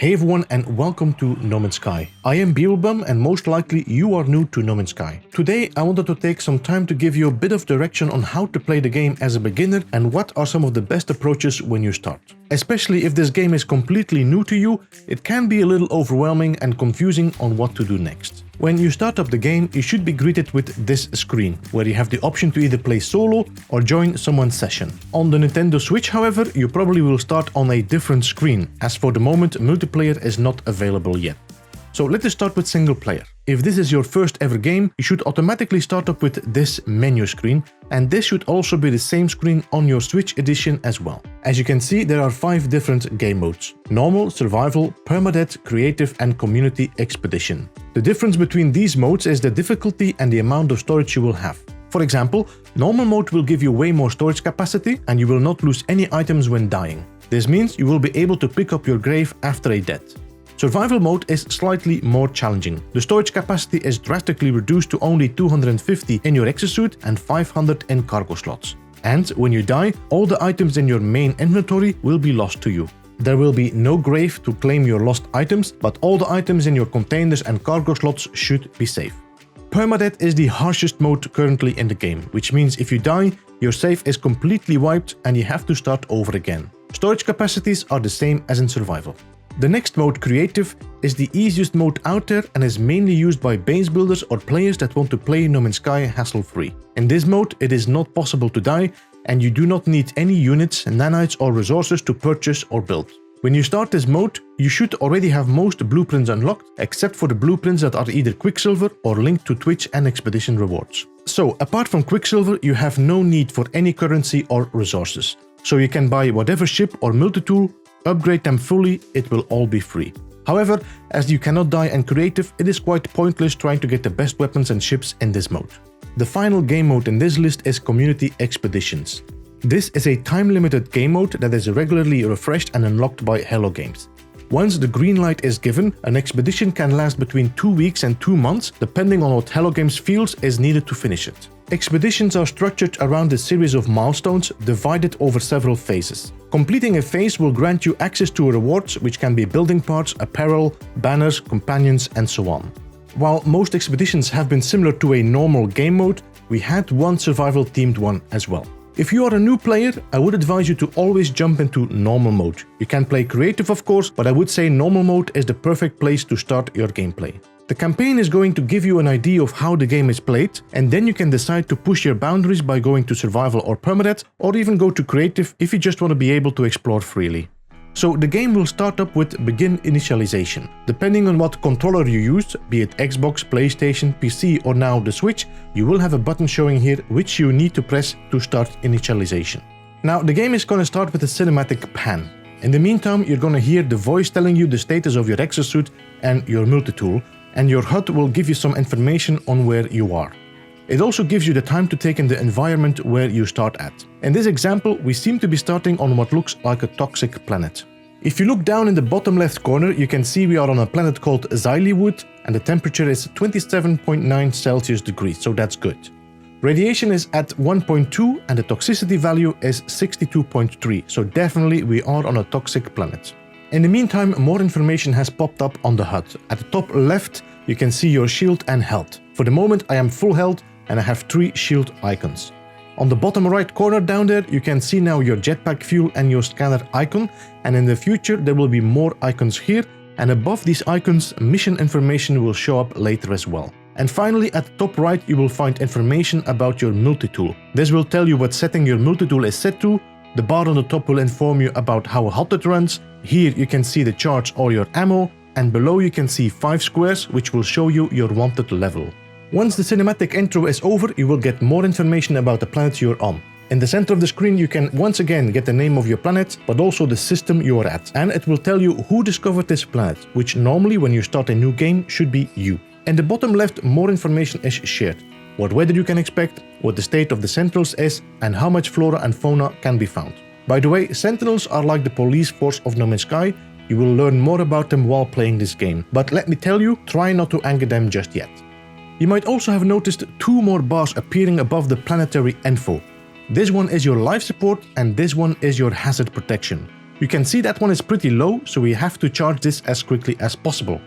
Hey everyone and welcome to No Man's Sky. I am Beeblebum and most likely you are new to No Man's Sky. Today I wanted to take some time to give you a bit of direction on how to play the game as a beginner and what are some of the best approaches when you start. Especially if this game is completely new to you, it can be a little overwhelming and confusing on what to do next. When you start up the game, you should be greeted with this screen, where you have the option to either play solo or join someone's session. On the Nintendo Switch, however, you probably will start on a different screen, as for the moment multiplayer is not available yet. So let us start with single player. If this is your first ever game, you should automatically start up with this menu screen, and this should also be the same screen on your Switch edition as well. As you can see, there are 5 different game modes: normal, survival, permadeath, creative and community expedition. The difference between these modes is the difficulty and the amount of storage you will have. For example, normal mode will give you way more storage capacity and you will not lose any items when dying. This means you will be able to pick up your grave after a death. Survival mode is slightly more challenging. The storage capacity is drastically reduced to only 250 in your exosuit and 500 in cargo slots. And when you die, all the items in your main inventory will be lost to you. There will be no grave to claim your lost items, but all the items in your containers and cargo slots should be safe. Permadeath is the harshest mode currently in the game, which means if you die, your save is completely wiped and you have to start over again. Storage capacities are the same as in survival. The next mode, creative, is the easiest mode out there and is mainly used by base builders or players that want to play No Man's Sky hassle-free. In this mode, it is not possible to die and you do not need any units, nanites or resources to purchase or build. When you start this mode, you should already have most blueprints unlocked, except for the blueprints that are either Quicksilver or linked to Twitch and Expedition rewards. So, apart from Quicksilver, you have no need for any currency or resources. So you can buy whatever ship or multi-tool, upgrade them fully, it will all be free. However, as you cannot die in creative, it is quite pointless trying to get the best weapons and ships in this mode. The final game mode in this list is Community Expeditions. This is a time-limited game mode that is regularly refreshed and unlocked by Hello Games. Once the green light is given, an expedition can last between 2 weeks and 2 months, depending on what Hello Games feels is needed to finish it. Expeditions are structured around a series of milestones divided over several phases. Completing a phase will grant you access to rewards, which can be building parts, apparel, banners, companions, and so on. While most expeditions have been similar to a normal game mode, we had one survival-themed one as well. If you are a new player, I would advise you to always jump into normal mode. You can play creative of course, but I would say normal mode is the perfect place to start your gameplay. The campaign is going to give you an idea of how the game is played, and then you can decide to push your boundaries by going to survival or permadeath, or even go to creative if you just want to be able to explore freely. So the game will start up with begin initialization. Depending on what controller you use, be it Xbox, PlayStation, PC or now the Switch, you will have a button showing here which you need to press to start initialization. Now the game is going to start with a cinematic pan. In the meantime, you're going to hear the voice telling you the status of your exosuit and your multi-tool, and your HUD will give you some information on where you are. It also gives you the time to take in the environment where you start at. In this example, we seem to be starting on what looks like a toxic planet. If you look down in the bottom left corner, you can see we are on a planet called Xylewood and the temperature is 27.9 Celsius degrees, so that's good. Radiation is at 1.2 and the toxicity value is 62.3, so definitely we are on a toxic planet. In the meantime, more information has popped up on the HUD. At the top left, you can see your shield and health. For the moment, I am full health and I have 3 shield icons. On the bottom right corner down there, you can see now your jetpack fuel and your scanner icon, and in the future there will be more icons here, and above these icons, mission information will show up later as well. And finally, at the top right, you will find information about your multi-tool. This will tell you what setting your multi-tool is set to. The bar on the top will inform you about how hot it runs. Here you can see the charge or your ammo, and below you can see 5 squares which will show you your wanted level. Once the cinematic intro is over, you will get more information about the planet you're on. In the center of the screen you can once again get the name of your planet, but also the system you are at, and it will tell you who discovered this planet, which normally when you start a new game should be you. In the bottom left, more information is shared. What weather you can expect, what the state of the sentinels is, and how much flora and fauna can be found. By the way, sentinels are like the police force of No Man's Sky. You will learn more about them while playing this game, but let me tell you, try not to anger them just yet. You might also have noticed 2 more bars appearing above the planetary info. This one is your life support and this one is your hazard protection. You can see that one is pretty low, so we have to charge this as quickly as possible.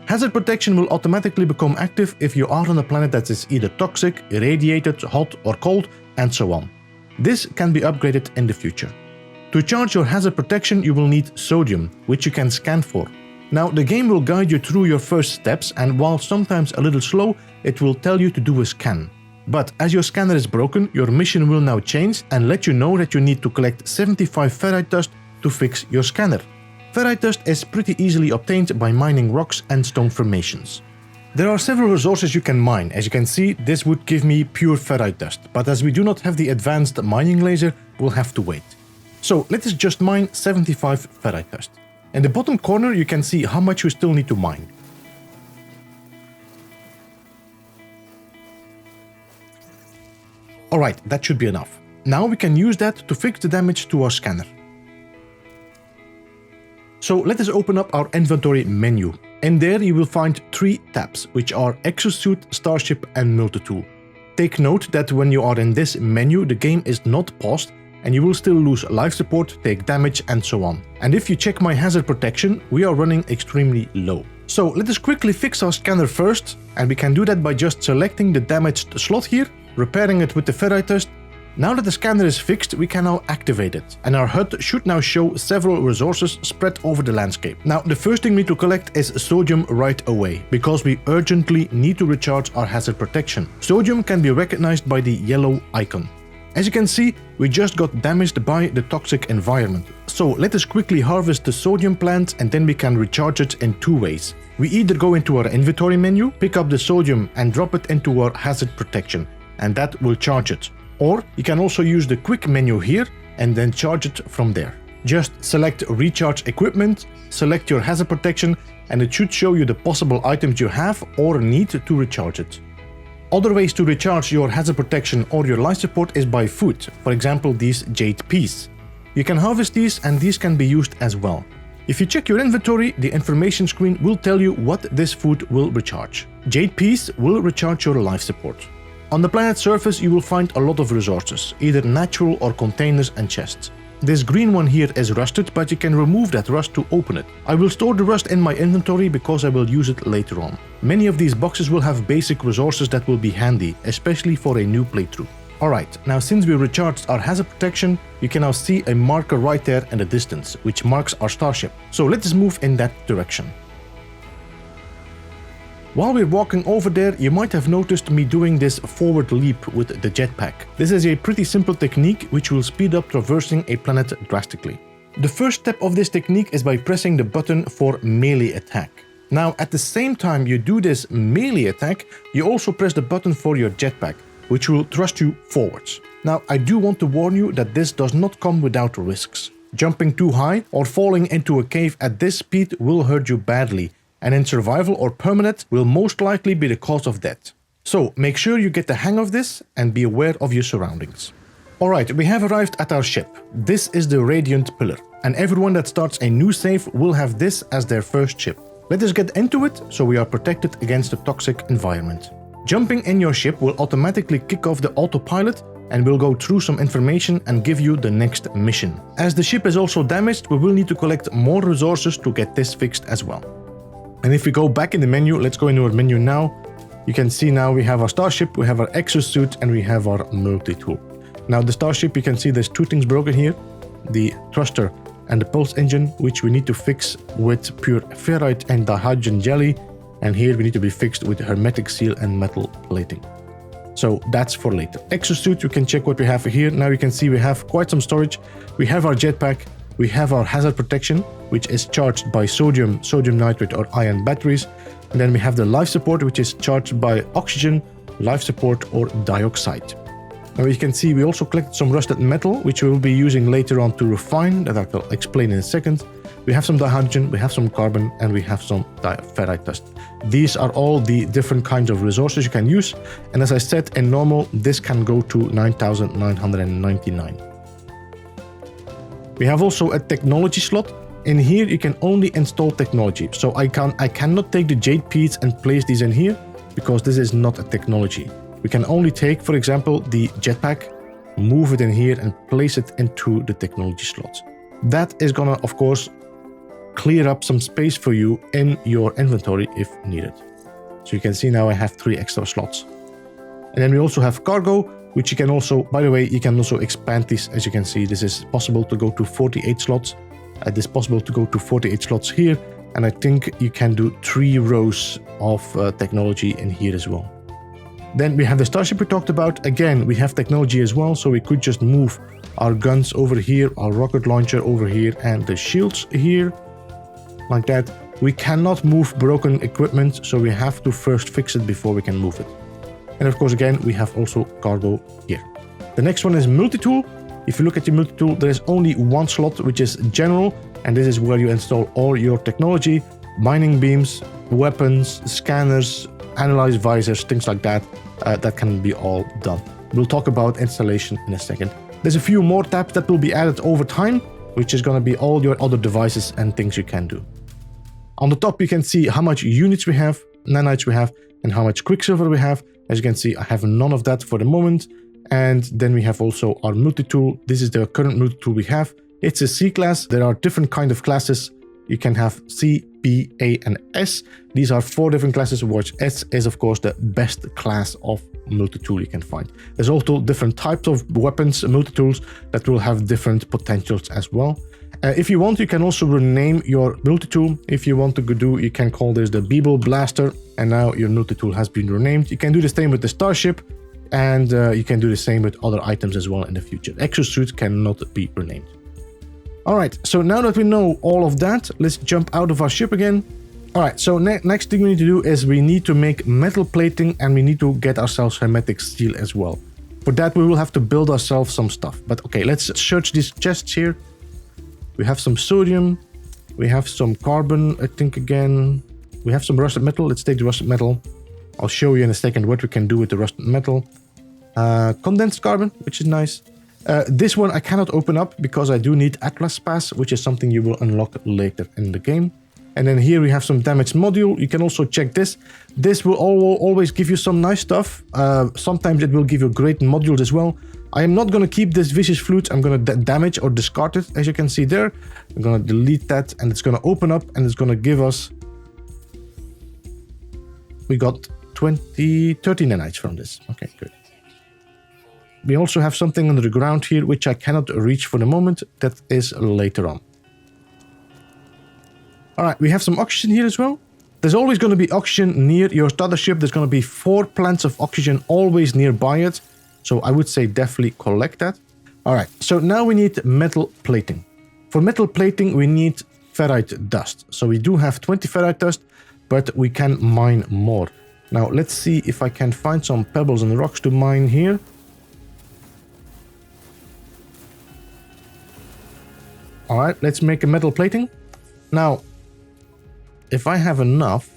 Hazard protection will automatically become active if you are on a planet that is either toxic, irradiated, hot or cold, and so on. This can be upgraded in the future. To charge your hazard protection, you will need sodium, which you can scan for. Now, the game will guide you through your first steps, and while sometimes a little slow, it will tell you to do a scan. But as your scanner is broken, your mission will now change and let you know that you need to collect 75 ferrite dust to fix your scanner. Ferrite dust is pretty easily obtained by mining rocks and stone formations. There are several resources you can mine. As you can see, this would give me pure ferrite dust, but as we do not have the advanced mining laser, we'll have to wait. So let us just mine 75 ferrite dust. In the bottom corner you can see how much you still need to mine. Alright, that should be enough. Now we can use that to fix the damage to our scanner. So let us open up our inventory menu. In there you will find 3 tabs, which are Exosuit, Starship and Multitool. Take note that when you are in this menu, the game is not paused, and you will still lose life support, take damage and so on. And if you check my hazard protection, we are running extremely low. So let us quickly fix our scanner first, and we can do that by just selecting the damaged slot here, repairing it with the ferrite dust. Now that the scanner is fixed, we can now activate it, and our HUD should now show several resources spread over the landscape. Now the first thing we need to collect is sodium right away, because we urgently need to recharge our hazard protection. Sodium can be recognized by the yellow icon. As you can see, we just got damaged by the toxic environment. So let us quickly harvest the sodium plant, and then we can recharge it in 2 ways. We either go into our inventory menu, pick up the sodium and drop it into our hazard protection, and that will charge it. Or you can also use the quick menu here and then charge it from there. Just select recharge equipment, select your hazard protection, and it should show you the possible items you have or need to recharge it. Other ways to recharge your hazard protection or your life support is by food, for example these jade peas. You can harvest these, and these can be used as well. If you check your inventory, the information screen will tell you what this food will recharge. Jade peas will recharge your life support. On the planet's surface you will find a lot of resources, either natural or containers and chests. This green one here is rusted, but you can remove that rust to open it. I will store the rust in my inventory because I will use it later on. Many of these boxes will have basic resources that will be handy, especially for a new playthrough. Alright, now since we recharged our hazard protection, you can now see a marker right there in the distance, which marks our starship. So let us move in that direction. While we're walking over there, you might have noticed me doing this forward leap with the jetpack. This is a pretty simple technique which will speed up traversing a planet drastically. The first step of this technique is by pressing the button for melee attack. Now at the same time you do this melee attack, you also press the button for your jetpack, which will thrust you forwards. Now I do want to warn you that this does not come without risks. Jumping too high or falling into a cave at this speed will hurt you badly, and in survival or permanent will most likely be the cause of death. So make sure you get the hang of this and be aware of your surroundings. Alright, we have arrived at our ship. This is the Radiant Pillar, and everyone that starts a new save will have this as their first ship. Let us get into it so we are protected against the toxic environment. Jumping in your ship will automatically kick off the autopilot and will go through some information and give you the next mission. As the ship is also damaged, we will need to collect more resources to get this fixed as well. And if we go back in the menu, let's go into our menu now. You can see now we have our starship, we have our exosuit, and we have our multi-tool. Now the starship, you can see there's 2 things broken here. The thruster and the pulse engine, which we need to fix with pure ferrite and dihydrogen jelly. And here we need to be fixed with hermetic seal and metal plating. So that's for later. Exosuit, you can check what we have here. Now you can see we have quite some storage. We have our jetpack. We have our hazard protection, which is charged by sodium nitrate or ion batteries. And then we have the life support, which is charged by oxygen, life support or dioxide. Now you can see we also collected some rusted metal, which we will be using later on to refine, that I will explain in a second. We have some dihydrogen, we have some carbon, and we have some ferrite dust. These are all the different kinds of resources you can use. And as I said, in normal, this can go to 9,999. We have also a technology slot. In here you can only install technology. So I cannot take the jade peas and place these in here because this is not a technology. We can only take, for example, the jetpack, move it in here and place it into the technology slot. that is gonna, of course, clear up some space for you in your inventory if needed. So you can see now I have 3 extra slots. And then we also have cargo, which you can also, by the way, you can also expand this. As you can see, this is possible to go to 48 slots. It is possible to go to 48 slots here. And I think you can do 3 rows of technology in here as well. Then we have the Starship we talked about. Again, we have technology as well, so we could just move our guns over here, our rocket launcher over here, and the shields here, like that. We cannot move broken equipment, so we have to first fix it before we can move it. And of course, again, we have also cargo here. The next one is multi-tool. If you look at your multi-tool, there is only 1 slot, which is general, and this is where you install all your technology, mining beams, weapons, scanners, analyze visors, things like that. That can be all done. We'll talk about installation in a second. There's a few more tabs that will be added over time, which is going to be all your other devices and things you can do. On the top, you can see how much units we have, nanites we have, and how much quicksilver we have. As you can see, I have none of that for the moment. And then we have also our multi-tool. This is the current multi-tool we have. It's a C class. There are different kind of classes. You can have C, B, A, and S. These are 4 different classes, which S is, of course, the best class of multi-tool you can find. There's also different types of weapons, multi-tools, that will have different potentials as well. If you want, you can also rename your multi-tool. If you want to do, you can call this the Beeble Blaster, and now your multi-tool has been renamed. You can do the same with the Starship, and you can do the same with other items as well in the future. Exosuit cannot be renamed. Alright, so now that we know all of that, let's jump out of our ship again. Alright, so next thing we need to do is we need to make metal plating, and we need to get ourselves hermetic steel as well. For that, we will have to build ourselves some stuff. But okay, let's search these chests here. We have some sodium. We have some carbon, I think again. We have some rusted metal. Let's take the rusted metal. I'll show you in a second what we can do with the rusted metal. Condensed carbon, which is nice. This one I cannot open up because I do need Atlas Pass, which is something you will unlock later in the game. And then here we have some damaged module. You can also check this. This will always give you some nice stuff. Sometimes it will give you great modules as well. I am not going to keep this vicious flute. I'm going to damage or discard it, as you can see there. I'm going to delete that, and it's going to open up, and it's going to give us... We got 30 nanites from this. Okay, good. We also have something under the ground here, which I cannot reach for the moment. That is later on. Alright, we have some oxygen here as well. There's always going to be oxygen near your starter ship. There's going to be 4 plants of oxygen always nearby it. So I would say definitely collect that. Alright, so now we need metal plating. For metal plating, we need ferrite dust. So we do have 20 ferrite dust, but we can mine more. Now, let's see if I can find some pebbles and rocks to mine here. Alright, let's make a metal plating. Now, if I have enough,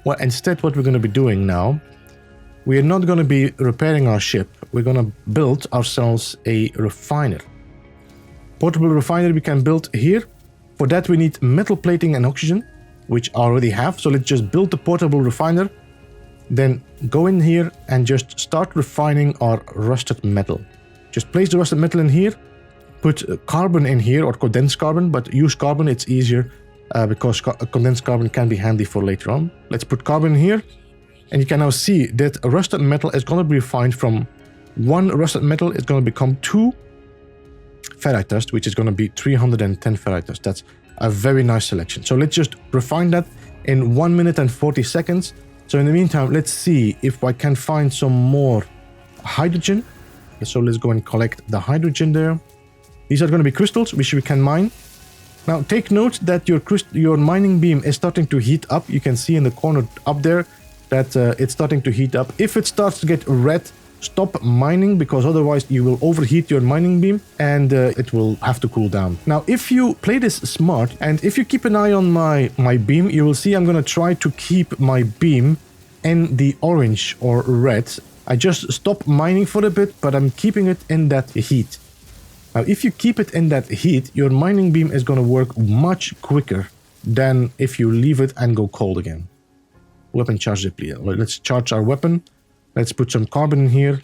well, instead what we're going to be doing now, we are not going to be repairing our ship. We're going to build ourselves a refiner. Portable refiner we can build here. For that we need metal plating and oxygen, which I already have. So let's just build the portable refiner. Then go in here and just start refining our rusted metal. Just place the rusted metal in here. Put carbon in here, or condensed carbon, but use carbon, it's easier because condensed carbon can be handy for later on. Let's put carbon here. And you can now see that rusted metal is going to be refined from 1 rusted metal. It's going to become 2 ferrite dust, which is going to be 310 ferrite dust. That's a very nice selection. So let's just refine that in 1 minute and 40 seconds. So in the meantime, let's see if I can find some more hydrogen. So let's go and collect the hydrogen there. These are going to be crystals, which we can mine. Now take note that your mining beam is starting to heat up. You can see in the corner up there that it's starting to heat up. If it starts to get red, stop mining, because otherwise you will overheat your mining beam and it will have to cool down. Now, if you play this smart and if you keep an eye on my beam, you will see I'm going to try to keep my beam in the orange or red. I just stop mining for a bit, but I'm keeping it in that heat. Now, if you keep it in that heat, your mining beam is going to work much quicker than if you leave it and go cold again. Weapon charge depleted. Let's charge our weapon. Let's put some carbon in here.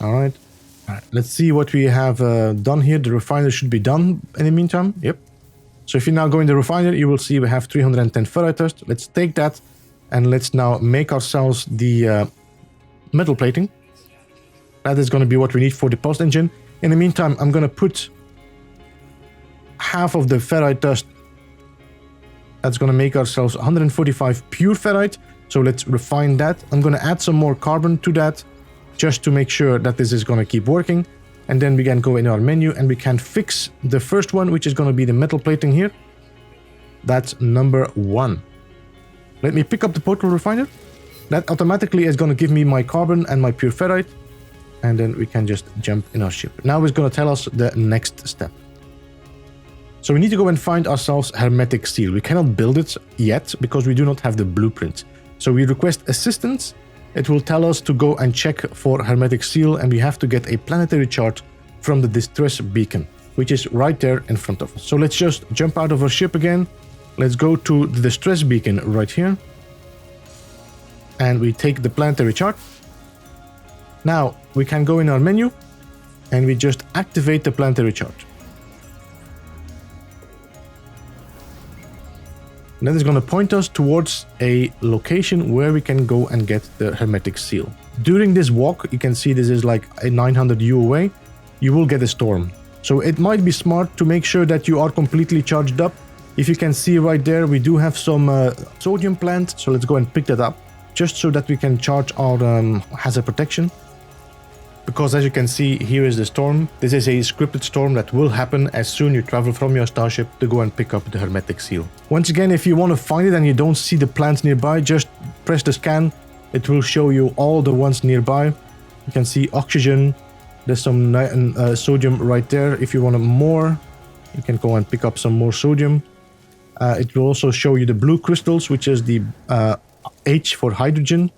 All right. All right, let's see what we have done here. The refiner should be done in the meantime. Yep. So if you now go in the refiner, you will see we have 310 ferrite dust. Let's take that and let's now make ourselves the metal plating. That is going to be what we need for the pulse engine. In the meantime, I'm going to put half of the ferrite dust. That's going to make ourselves 145 pure ferrite. So let's refine that. I'm going to add some more carbon to that just to make sure that this is going to keep working. And then we can go in our menu and we can fix the first one, which is going to be the metal plating here. That's number 1. Let me pick up the portal refiner. That automatically is going to give me my carbon and my pure ferrite. And then we can just jump in our ship. Now it's going to tell us the next step. So we need to go and find ourselves hermetic seal. We cannot build it yet because we do not have the blueprint. So we request assistance. It will tell us to go and check for hermetic seal, and we have to get a planetary chart from the distress beacon, which is right there in front of us. So let's just jump out of our ship again. Let's go to the distress beacon right here. And we take the planetary chart. Now we can go in our menu and we just activate the planetary chart. And that is going to point us towards a location where we can go and get the hermetic seal. During this walk, you can see this is like a 900 U away, you will get a storm. So it might be smart to make sure that you are completely charged up. If you can see right there, we do have some sodium plant. So let's go and pick that up just so that we can charge our hazard protection. Because as you can see, here is the storm. This is a scripted storm that will happen as soon you travel from your starship to go and pick up the hermetic seal. Once again, if you want to find it and you don't see the plants nearby, just press the scan. It will show you all the ones nearby. You can see oxygen. There's some sodium right there. If you want more, you can go and pick up some more sodium. It will also show you the blue crystals, which is the H for hydrogen.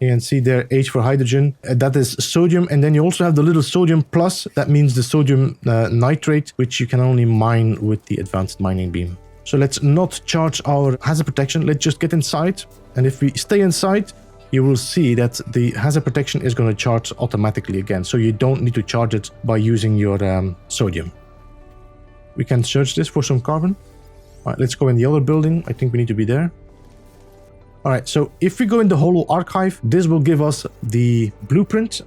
You can see there H for hydrogen, that is sodium, and then you also have the little sodium plus, that means the sodium nitrate, which you can only mine with the advanced mining beam. So let's not charge our hazard protection, let's just get inside, and if we stay inside, you will see that the hazard protection is going to charge automatically again, so you don't need to charge it by using your sodium. We can search this for some carbon. All right, let's go in the other building, I think we need to be there. Alright, so if we go in the Holo Archive, this will give us the blueprint.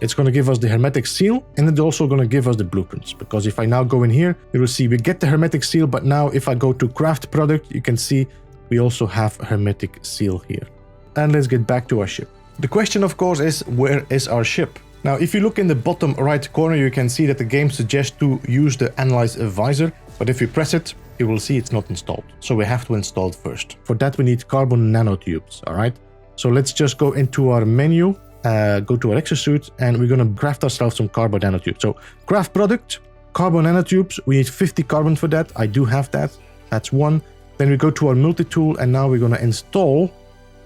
It's going to give us the hermetic seal, and it's also going to give us the blueprints. Because if I now go in here, you will see we get the hermetic seal, but now if I go to craft product, you can see we also have hermetic seal here. And let's get back to our ship. The question, of course, is where is our ship? Now, if you look in the bottom right corner, you can see that the game suggests to use the Analyze Visor, but if you press it, you will see it's not installed. So we have to install it first. For that, we need carbon nanotubes, all right? So let's just go into our menu, go to our exosuit, and we're going to craft ourselves some carbon nanotubes. So craft product, carbon nanotubes, we need 50 carbon for that. I do have that. That's one. Then we go to our multi-tool, and now we're going to install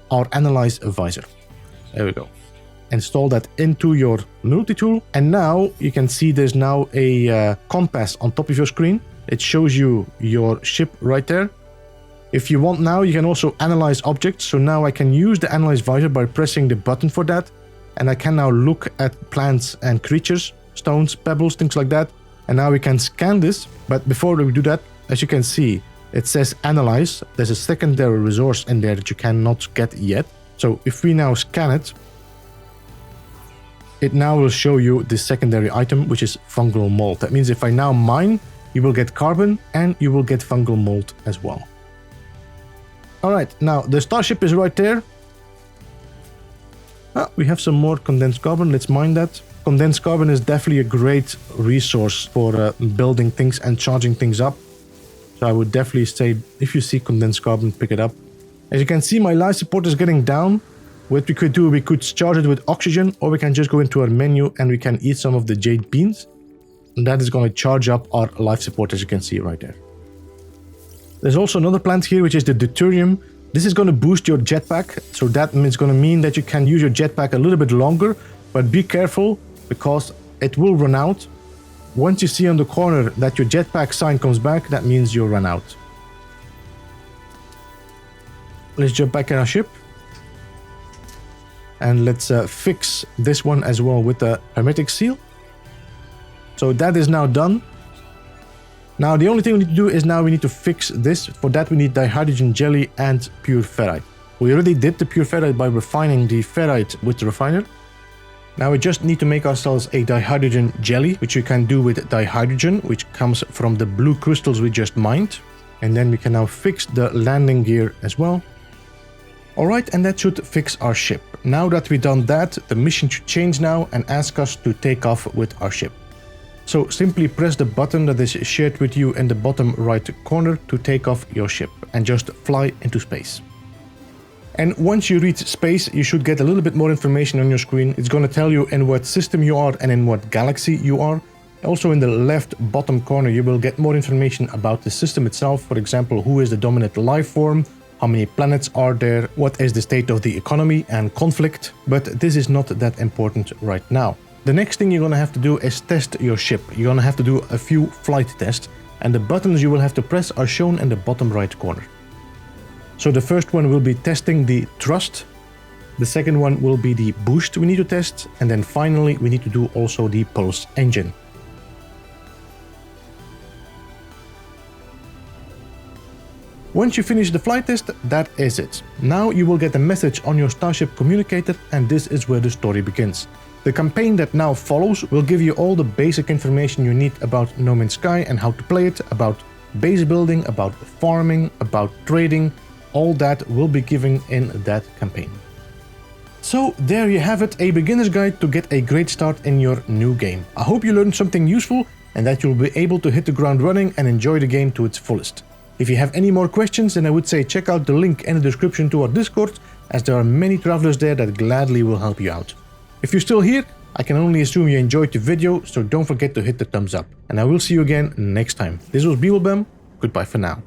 our Analyze Visor. There we go. Install that into your multi-tool, and now you can see there's now a compass on top of your screen. It shows you your ship right there. If you want now, you can also analyze objects. So now I can use the Analyze Visor by pressing the button for that. And I can now look at plants and creatures, stones, pebbles, things like that. And now we can scan this. But before we do that, as you can see, it says Analyze. There's a secondary resource in there that you cannot get yet. So if we now scan it, it now will show you the secondary item, which is fungal mold. That means if I now mine, you will get carbon and you will get fungal mold as well. Alright, now the starship is right there. We have some more condensed carbon, let's mine that. Condensed carbon is definitely a great resource for building things and charging things up. So I would definitely say, if you see condensed carbon, pick it up. As you can see, my life support is getting down. What we could do, we could charge it with oxygen, or we can just go into our menu and we can eat some of the jade beans. And that is going to charge up our life support, as you can see right there. There's also another plant here, which is the deuterium. This is going to boost your jetpack. So that is going to mean that you can use your jetpack a little bit longer, but be careful because it will run out. Once you see on the corner that your jetpack sign comes back, that means you'll run out. Let's jump back in our ship. And let's fix this one as well with the hermetic seal. So that is now done. Now the only thing we need to do is now we need to fix this. For that we need dihydrogen jelly and pure ferrite. We already did the pure ferrite by refining the ferrite with the refiner. Now we just need to make ourselves a dihydrogen jelly, which we can do with dihydrogen, which comes from the blue crystals we just mined. And then we can now fix the landing gear as well. Alright, and that should fix our ship. Now that we've done that, the mission should change now and ask us to take off with our ship. So simply press the button that is shared with you in the bottom right corner to take off your ship and just fly into space. And once you reach space, you should get a little bit more information on your screen. It's going to tell you in what system you are and in what galaxy you are. Also in the left bottom corner, you will get more information about the system itself. For example, who is the dominant life form, how many planets are there, what is the state of the economy and conflict. But this is not that important right now. The next thing you're going to have to do is test your ship. You're going to have to do a few flight tests, and the buttons you will have to press are shown in the bottom right corner. So the first one will be testing the thrust. The second one will be the boost we need to test, and then finally we need to do also the pulse engine. Once you finish the flight test, that is it. Now you will get a message on your Starship communicator, and this is where the story begins. The campaign that now follows will give you all the basic information you need about No Man's Sky and how to play it, about base building, about farming, about trading. All that will be given in that campaign. So there you have it, a beginner's guide to get a great start in your new game. I hope you learned something useful and that you'll be able to hit the ground running and enjoy the game to its fullest. If you have any more questions, then I would say check out the link in the description to our Discord, as there are many travelers there that gladly will help you out. If you're still here, I can only assume you enjoyed the video, so don't forget to hit the thumbs up. And I will see you again next time. This was Beeblebum, goodbye for now.